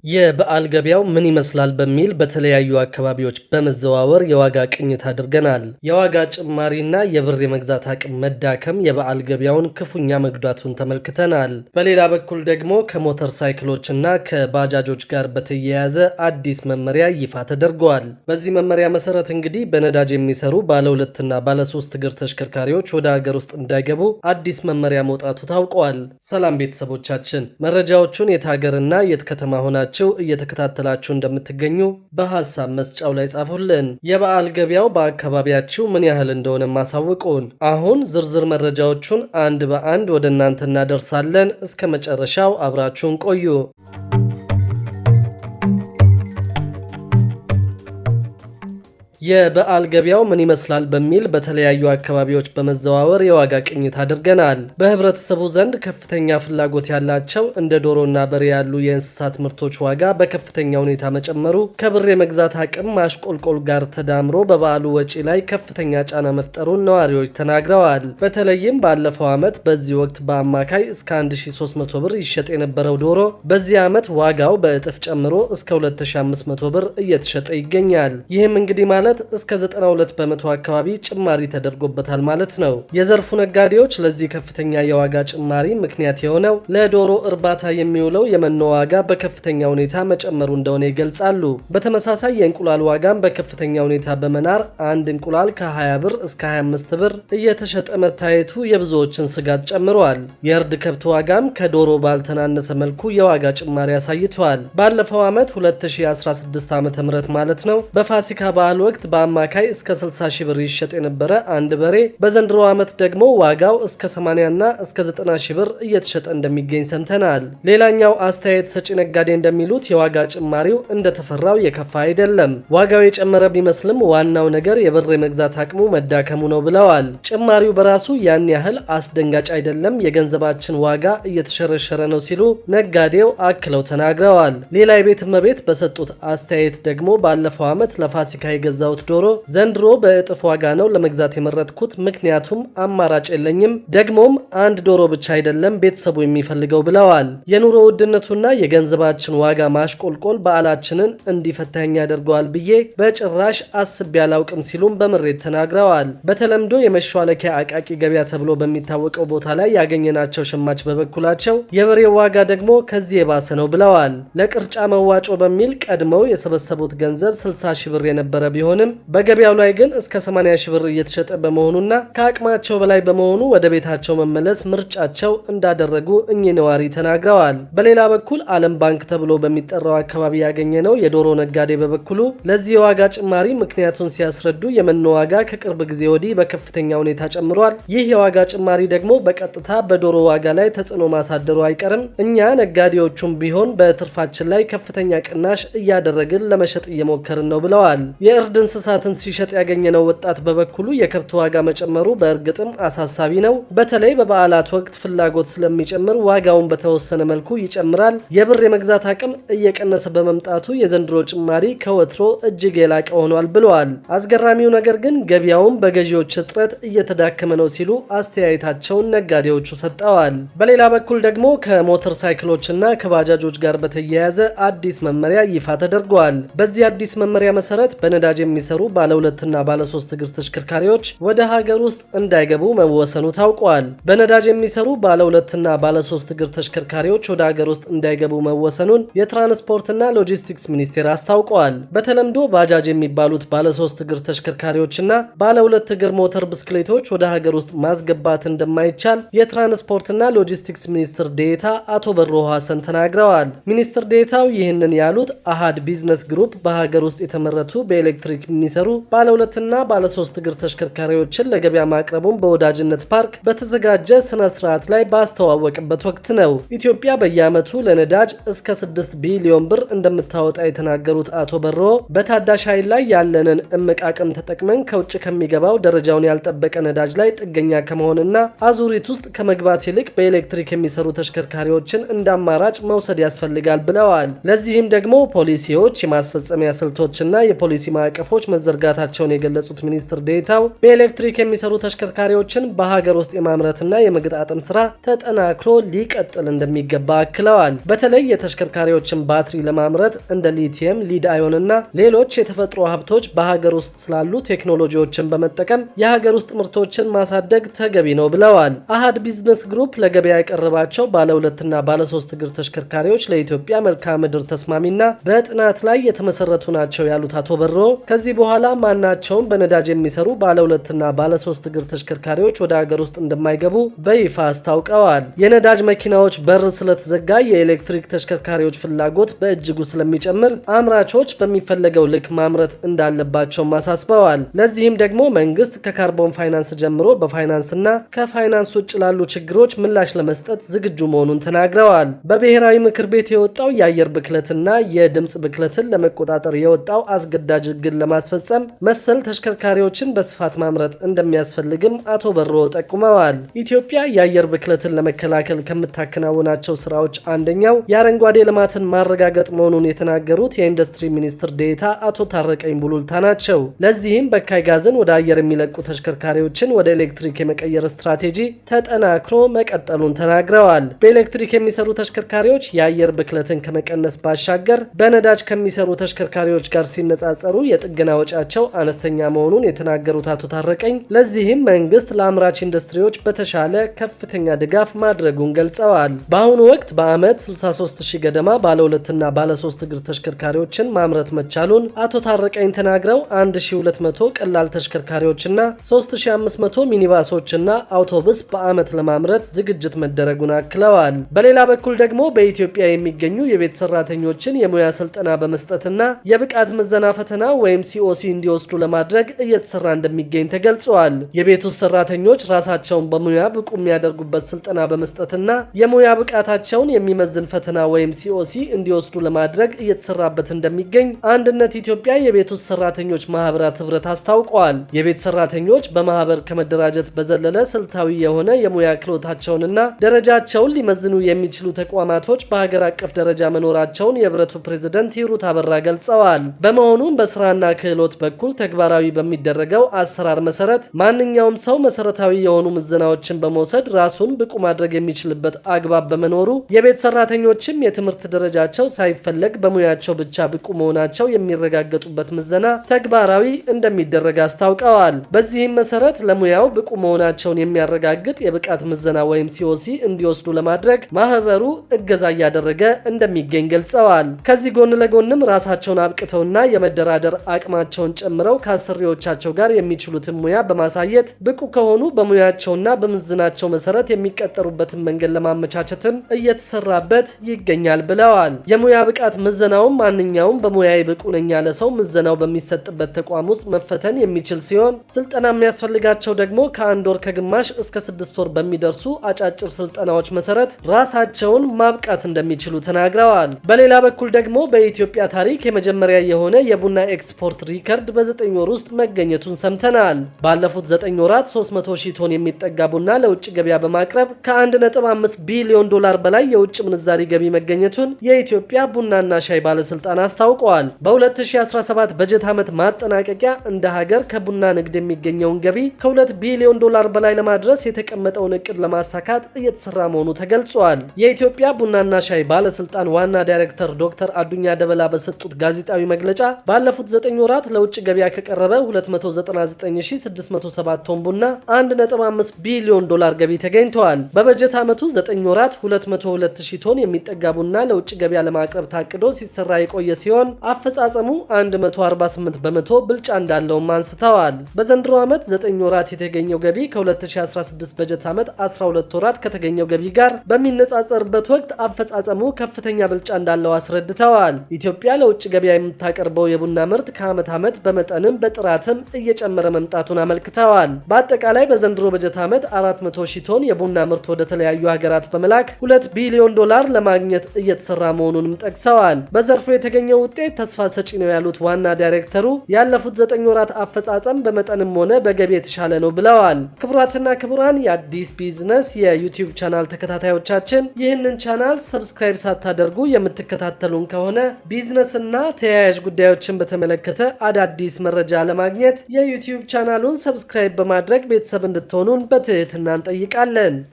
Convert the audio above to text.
የበዓል ገበያው ምን ይመስላል በሚል በተለያዩ አካባቢዎች በመዘዋወር የዋጋ ቅኝት አድርገናል። የዋጋ ጭማሪና የብር የመግዛት አቅም መዳከም የበዓል ገበያውን ክፉኛ መጉዳቱን ተመልክተናል። በሌላ በኩል ደግሞ ከሞተር ሳይክሎችና ከባጃጆች ጋር በተያያዘ አዲስ መመሪያ ይፋ ተደርጓል። በዚህ መመሪያ መሰረት እንግዲህ በነዳጅ የሚሰሩ ባለ ሁለትና ባለ ሶስት እግር ተሽከርካሪዎች ወደ ሀገር ውስጥ እንዳይገቡ አዲስ መመሪያ መውጣቱ ታውቋል። ሰላም ቤተሰቦቻችን፣ መረጃዎቹን የት ሀገርና የት ከተማ ሆናቸው እየተከታተላችሁ እንደምትገኙ በሐሳብ መስጫው ላይ ጻፉልን። የበዓል ገበያው በአካባቢያችሁ ምን ያህል እንደሆነ ማሳውቁን። አሁን ዝርዝር መረጃዎቹን አንድ በአንድ ወደ እናንተ እናደርሳለን። እስከ መጨረሻው አብራችሁን ቆዩ። የበዓል ገበያው ምን ይመስላል በሚል በተለያዩ አካባቢዎች በመዘዋወር የዋጋ ቅኝት አድርገናል። በህብረተሰቡ ዘንድ ከፍተኛ ፍላጎት ያላቸው እንደ ዶሮና በሬ ያሉ የእንስሳት ምርቶች ዋጋ በከፍተኛ ሁኔታ መጨመሩ ከብር የመግዛት አቅም ማሽቆልቆል ጋር ተዳምሮ በበዓሉ ወጪ ላይ ከፍተኛ ጫና መፍጠሩን ነዋሪዎች ተናግረዋል። በተለይም ባለፈው ዓመት በዚህ ወቅት በአማካይ እስከ 1300 ብር ይሸጥ የነበረው ዶሮ በዚህ ዓመት ዋጋው በእጥፍ ጨምሮ እስከ 2500 ብር እየተሸጠ ይገኛል። ይህም እንግዲህ ማለት እስከ 92 በመቶ አካባቢ ጭማሪ ተደርጎበታል ማለት ነው። የዘርፉ ነጋዴዎች ለዚህ ከፍተኛ የዋጋ ጭማሪ ምክንያት የሆነው ለዶሮ እርባታ የሚውለው የመኖ ዋጋ በከፍተኛ ሁኔታ መጨመሩ እንደሆነ ይገልጻሉ። በተመሳሳይ የእንቁላል ዋጋም በከፍተኛ ሁኔታ በመናር አንድ እንቁላል ከ20 ብር እስከ 25 ብር እየተሸጠ መታየቱ የብዙዎችን ስጋት ጨምሯል። የእርድ ከብት ዋጋም ከዶሮ ባልተናነሰ መልኩ የዋጋ ጭማሪ አሳይቷል። ባለፈው ዓመት 2016 ዓ.ም ማለት ነው በፋሲካ በዓል ወቅት በአማካይ እስከ 60 ሺህ ብር ይሸጥ የነበረ አንድ በሬ በዘንድሮ ዓመት ደግሞ ዋጋው እስከ 80 እና እስከ 90 ሺህ ብር እየተሸጠ እንደሚገኝ ሰምተናል። ሌላኛው አስተያየት ሰጪ ነጋዴ እንደሚሉት የዋጋ ጭማሪው እንደተፈራው የከፋ አይደለም። ዋጋው የጨመረ ቢመስልም ዋናው ነገር የብር የመግዛት አቅሙ መዳከሙ ነው ብለዋል። ጭማሪው በራሱ ያን ያህል አስደንጋጭ አይደለም፣ የገንዘባችን ዋጋ እየተሸረሸረ ነው ሲሉ ነጋዴው አክለው ተናግረዋል። ሌላ የቤት እመቤት በሰጡት አስተያየት ደግሞ ባለፈው ዓመት ለፋሲካ የገዛው ዶሮ ዘንድሮ በእጥፍ ዋጋ ነው ለመግዛት የመረጥኩት፣ ምክንያቱም አማራጭ የለኝም፣ ደግሞም አንድ ዶሮ ብቻ አይደለም ቤተሰቡ የሚፈልገው ብለዋል። የኑሮ ውድነቱና የገንዘባችን ዋጋ ማሽቆልቆል በዓላችንን እንዲፈታኝ ያደርገዋል ብዬ በጭራሽ አስቤ አላውቅም ሲሉም በምሬት ተናግረዋል። በተለምዶ የመሿለኪያ አቃቂ ገበያ ተብሎ በሚታወቀው ቦታ ላይ ያገኘናቸው ሸማች በበኩላቸው የበሬው ዋጋ ደግሞ ከዚህ የባሰ ነው ብለዋል። ለቅርጫ መዋጮ በሚል ቀድመው የሰበሰቡት ገንዘብ 60 ሺህ ብር የነበረ ቢሆንም በገበያው ላይ ግን እስከ 80 ሺህ ብር እየተሸጠ በመሆኑና ከአቅማቸው በላይ በመሆኑ ወደ ቤታቸው መመለስ ምርጫቸው እንዳደረጉ እኚህ ነዋሪ ተናግረዋል። በሌላ በኩል ዓለም ባንክ ተብሎ በሚጠራው አካባቢ ያገኘነው የዶሮ ነጋዴ በበኩሉ ለዚህ የዋጋ ጭማሪ ምክንያቱን ሲያስረዱ የመኖ ዋጋ ከቅርብ ጊዜ ወዲህ በከፍተኛ ሁኔታ ጨምሯል። ይህ የዋጋ ጭማሪ ደግሞ በቀጥታ በዶሮ ዋጋ ላይ ተጽዕኖ ማሳደሩ አይቀርም። እኛ ነጋዴዎቹም ቢሆን በትርፋችን ላይ ከፍተኛ ቅናሽ እያደረግን ለመሸጥ እየሞከርን ነው ብለዋል። የእርድ እንስሳትን ሲሸጥ ያገኘነው ወጣት በበኩሉ የከብት ዋጋ መጨመሩ በእርግጥም አሳሳቢ ነው። በተለይ በበዓላት ወቅት ፍላጎት ስለሚጨምር ዋጋውን በተወሰነ መልኩ ይጨምራል። የብር የመግዛት አቅም እየቀነሰ በመምጣቱ የዘንድሮ ጭማሪ ከወትሮ እጅግ የላቀ ሆኗል ብለዋል። አስገራሚው ነገር ግን ገበያውን በገዢዎች እጥረት እየተዳከመ ነው ሲሉ አስተያየታቸውን ነጋዴዎቹ ሰጠዋል። በሌላ በኩል ደግሞ ከሞተር ሳይክሎችና ከባጃጆች ጋር በተያያዘ አዲስ መመሪያ ይፋ ተደርጓል። በዚህ አዲስ መመሪያ መሰረት በነዳጅ የሚሰሩ ባለ ሁለትና ባለ ሶስት እግር ተሽከርካሪዎች ወደ ሀገር ውስጥ እንዳይገቡ መወሰኑ ታውቋል። በነዳጅ የሚሰሩ ባለ ሁለትና ባለ ሶስት እግር ተሽከርካሪዎች ወደ ሀገር ውስጥ እንዳይገቡ መወሰኑን የትራንስፖርትና ሎጂስቲክስ ሚኒስቴር አስታውቋል። በተለምዶ ባጃጅ የሚባሉት ባለ ሶስት እግር ተሽከርካሪዎችና ባለ ሁለት እግር ሞተር ብስክሌቶች ወደ ሀገር ውስጥ ማስገባት እንደማይቻል የትራንስፖርትና ሎጂስቲክስ ሚኒስትር ዴኤታ አቶ በሮ ሐሰን ተናግረዋል። ሚኒስትር ዴኤታው ይህንን ያሉት አሃድ ቢዝነስ ግሩፕ በሀገር ውስጥ የተመረቱ በኤሌክትሪክ የሚሰሩ ባለ ሁለትና ባለ ሶስት እግር ተሽከርካሪዎችን ለገበያ ማቅረቡን በወዳጅነት ፓርክ በተዘጋጀ ስነ ስርዓት ላይ ባስተዋወቅበት ወቅት ነው። ኢትዮጵያ በየዓመቱ ለነዳጅ እስከ 6 ቢሊዮን ብር እንደምታወጣ የተናገሩት አቶ በሮ በታዳሽ ኃይል ላይ ያለንን እምቅ አቅም ተጠቅመን ከውጭ ከሚገባው ደረጃውን ያልጠበቀ ነዳጅ ላይ ጥገኛ ከመሆንና አዙሪት ውስጥ ከመግባት ይልቅ በኤሌክትሪክ የሚሰሩ ተሽከርካሪዎችን እንደ አማራጭ መውሰድ ያስፈልጋል ብለዋል። ለዚህም ደግሞ ፖሊሲዎች፣ የማስፈጸሚያ ስልቶችና የፖሊሲ ማዕቀፎች ዘርፎች መዘርጋታቸውን የገለጹት ሚኒስትር ዴኤታው በኤሌክትሪክ የሚሰሩ ተሽከርካሪዎችን በሀገር ውስጥ የማምረትና የመገጣጠም ስራ ተጠናክሮ ሊቀጥል እንደሚገባ አክለዋል። በተለይ የተሽከርካሪዎችን ባትሪ ለማምረት እንደ ሊቲየም፣ ሊድ አዮን እና ሌሎች የተፈጥሮ ሀብቶች በሀገር ውስጥ ስላሉ ቴክኖሎጂዎችን በመጠቀም የሀገር ውስጥ ምርቶችን ማሳደግ ተገቢ ነው ብለዋል። አሃድ ቢዝነስ ግሩፕ ለገበያ ያቀረባቸው ባለ 2 እና ባለ 3 እግር ተሽከርካሪዎች ለኢትዮጵያ መልክዓ ምድር ተስማሚና በጥናት ላይ የተመሰረቱ ናቸው ያሉት አቶ በሮ ከዚህ በኋላ ማናቸውም በነዳጅ የሚሰሩ ባለ 2 እና ባለ 3 እግር ተሽከርካሪዎች ወደ ሀገር ውስጥ እንደማይገቡ በይፋ አስታውቀዋል። የነዳጅ መኪናዎች በር ስለተዘጋ የኤሌክትሪክ ተሽከርካሪዎች ፍላጎት በእጅጉ ስለሚጨምር አምራቾች በሚፈለገው ልክ ማምረት እንዳለባቸው አሳስበዋል። ለዚህም ደግሞ መንግስት ከካርቦን ፋይናንስ ጀምሮ በፋይናንስና ከፋይናንስ ውጭ ላሉ ችግሮች ምላሽ ለመስጠት ዝግጁ መሆኑን ተናግረዋል። በብሔራዊ ምክር ቤት የወጣው የአየር ብክለትና የድምፅ ብክለትን ለመቆጣጠር የወጣው አስገዳጅ ሕግን ለማስፈጸም መሰል ተሽከርካሪዎችን በስፋት ማምረት እንደሚያስፈልግም አቶ በሮ ጠቁመዋል። ኢትዮጵያ የአየር ብክለትን ለመከላከል ከምታከናውናቸው ስራዎች አንደኛው የአረንጓዴ ልማትን ማረጋገጥ መሆኑን የተናገሩት የኢንዱስትሪ ሚኒስትር ዴኤታ አቶ ታረቀኝ ቡሉልታ ናቸው። ለዚህም በካይ ጋዝን ወደ አየር የሚለቁ ተሽከርካሪዎችን ወደ ኤሌክትሪክ የመቀየር ስትራቴጂ ተጠናክሮ መቀጠሉን ተናግረዋል። በኤሌክትሪክ የሚሰሩ ተሽከርካሪዎች የአየር ብክለትን ከመቀነስ ባሻገር በነዳጅ ከሚሰሩ ተሽከርካሪዎች ጋር ሲነጻጸሩ የጥገና ወጪያቸው አነስተኛ መሆኑን የተናገሩት አቶ ታረቀኝ ለዚህም መንግስት ለአምራች ኢንዱስትሪዎች በተሻለ ከፍተኛ ድጋፍ ማድረጉን ገልጸዋል። በአሁኑ ወቅት በአመት 63000 ገደማ ባለ 2 እና ባለ 3 እግር ተሽከርካሪዎችን ማምረት መቻሉን አቶ ታረቀኝ ተናግረው 1200 ቀላል ተሽከርካሪዎችና 3500 ሚኒባሶችና አውቶቡስ በአመት ለማምረት ዝግጅት መደረጉን አክለዋል። በሌላ በኩል ደግሞ በኢትዮጵያ የሚገኙ የቤት ሰራተኞችን የሙያ ስልጠና በመስጠትና የብቃት ምዘና ፈተና ወይም ሲኦሲ እንዲወስዱ ለማድረግ እየተሰራ እንደሚገኝ ተገልጿል። የቤት ውስጥ ሰራተኞች ራሳቸውን በሙያ ብቁ የሚያደርጉበት ስልጠና በመስጠትና የሙያ ብቃታቸውን የሚመዝን ፈተና ወይም ሲኦሲ እንዲወስዱ ለማድረግ እየተሰራበት እንደሚገኝ አንድነት ኢትዮጵያ የቤት ውስጥ ሰራተኞች ማህበራት ህብረት አስታውቋል። የቤት ሰራተኞች በማህበር ከመደራጀት በዘለለ ስልታዊ የሆነ የሙያ ክህሎታቸውንና ደረጃቸውን ሊመዝኑ የሚችሉ ተቋማቶች በሀገር አቀፍ ደረጃ መኖራቸውን የህብረቱ ፕሬዝዳንት ሂሩት አበራ ገልጸዋል። በመሆኑም በስራና ክህሎት በኩል ተግባራዊ በሚደረገው አሰራር መሰረት ማንኛውም ሰው መሰረታዊ የሆኑ ምዘናዎችን በመውሰድ ራሱን ብቁ ማድረግ የሚችልበት አግባብ በመኖሩ የቤት ሰራተኞችም የትምህርት ደረጃቸው ሳይፈለግ በሙያቸው ብቻ ብቁ መሆናቸው የሚረጋገጡበት ምዘና ተግባራዊ እንደሚደረግ አስታውቀዋል። በዚህም መሰረት ለሙያው ብቁ መሆናቸውን የሚያረጋግጥ የብቃት ምዘና ወይም ሲኦሲ እንዲወስዱ ለማድረግ ማህበሩ እገዛ እያደረገ እንደሚገኝ ገልጸዋል። ከዚህ ጎን ለጎንም ራሳቸውን አብቅተውና የመደራደር አቅማቸውን ጨምረው ከአሰሪዎቻቸው ጋር የሚችሉትን ሙያ በማሳየት ብቁ ከሆኑ በሙያቸውና በምዘናቸው መሰረት የሚቀጠሩበትን መንገድ ለማመቻቸትም እየተሰራበት ይገኛል ብለዋል። የሙያ ብቃት ምዘናውም ማንኛውም በሙያዊ ብቁ ነኝ ያለ ሰው ምዘናው በሚሰጥበት ተቋም ውስጥ መፈተን የሚችል ሲሆን ስልጠና የሚያስፈልጋቸው ደግሞ ከ1 ወር ከግማሽ እስከ 6 ወር በሚደርሱ አጫጭር ስልጠናዎች መሰረት ራሳቸውን ማብቃት እንደሚችሉ ተናግረዋል። በሌላ በኩል ደግሞ በኢትዮጵያ ታሪክ የመጀመሪያ የሆነ የቡና ኤክስፖርት ሪከርድ በ9 ወር ውስጥ መገኘቱን ሰምተናል። ባለፉት 9 ወራት 300,000 ቶን የሚጠጋ ቡና ለውጭ ገበያ በማቅረብ ከ1.5 ቢሊዮን ዶላር በላይ የውጭ ምንዛሪ ገቢ መገኘቱን የኢትዮጵያ ቡናና ሻይ ባለስልጣን አስታውቀዋል። በ2017 በጀት ዓመት ማጠናቀቂያ እንደ ሀገር ከቡና ንግድ የሚገኘውን ገቢ ከ2 ቢሊዮን ዶላር በላይ ለማድረስ የተቀመጠውን እቅድ ለማሳካት እየተሰራ መሆኑ ተገልጿል። የኢትዮጵያ ቡናና ሻይ ባለስልጣን ዋና ዳይሬክተር ዶክተር አዱኛ ደበላ በሰጡት ጋዜጣዊ መግለጫ ባለፉት 9 ወራት ለውጭ ገበያ ከቀረበ 299607 ቶን ቡና 1.5 ቢሊዮን ዶላር ገቢ ተገኝተዋል። በበጀት ዓመቱ 9 ወራት 202,000 ቶን የሚጠጋ ቡና ለውጭ ገበያ ለማቅረብ ታቅዶ ሲሰራ የቆየ ሲሆን አፈጻጸሙ 148 በመቶ ብልጫ እንዳለውም አንስተዋል። በዘንድሮ ዓመት 9 ወራት የተገኘው ገቢ ከ2016 በጀት ዓመት 12 ወራት ከተገኘው ገቢ ጋር በሚነጻጸርበት ወቅት አፈጻጸሙ ከፍተኛ ብልጫ እንዳለው አስረድተዋል። ኢትዮጵያ ለውጭ ገበያ የምታቀርበው የቡና ምርት ከዓመት ዓመት በመጠንም በጥራትም እየጨመረ መምጣቱን አመልክተዋል። በአጠቃላይ በዘንድሮ በጀት ዓመት 400,000 ቶን የቡና ምርት ወደ ተለያዩ ሀገራት በመላክ 2 ቢሊዮን ዶላር ለማግኘት እየተሰራ መሆኑንም ጠቅሰዋል። በዘርፉ የተገኘው ውጤት ተስፋ ሰጪ ነው ያሉት ዋና ዳይሬክተሩ ያለፉት 9 ወራት አፈጻጸም በመጠንም ሆነ በገቢ የተሻለ ነው ብለዋል። ክቡራትና ክቡራን የአዲስ ቢዝነስ የዩቲዩብ ቻናል ተከታታዮቻችን ይህንን ቻናል ሰብስክራይብ ሳታደርጉ የምትከታተሉን ከሆነ ቢዝነስና ተያያዥ ጉዳዮችን በተመለከተ አዳዲስ መረጃ ለማግኘት የዩቲዩብ ቻናሉን ሰብስክራይብ በማድረግ ቤተሰብ እንድትሆኑን በትህትና እንጠይቃለን።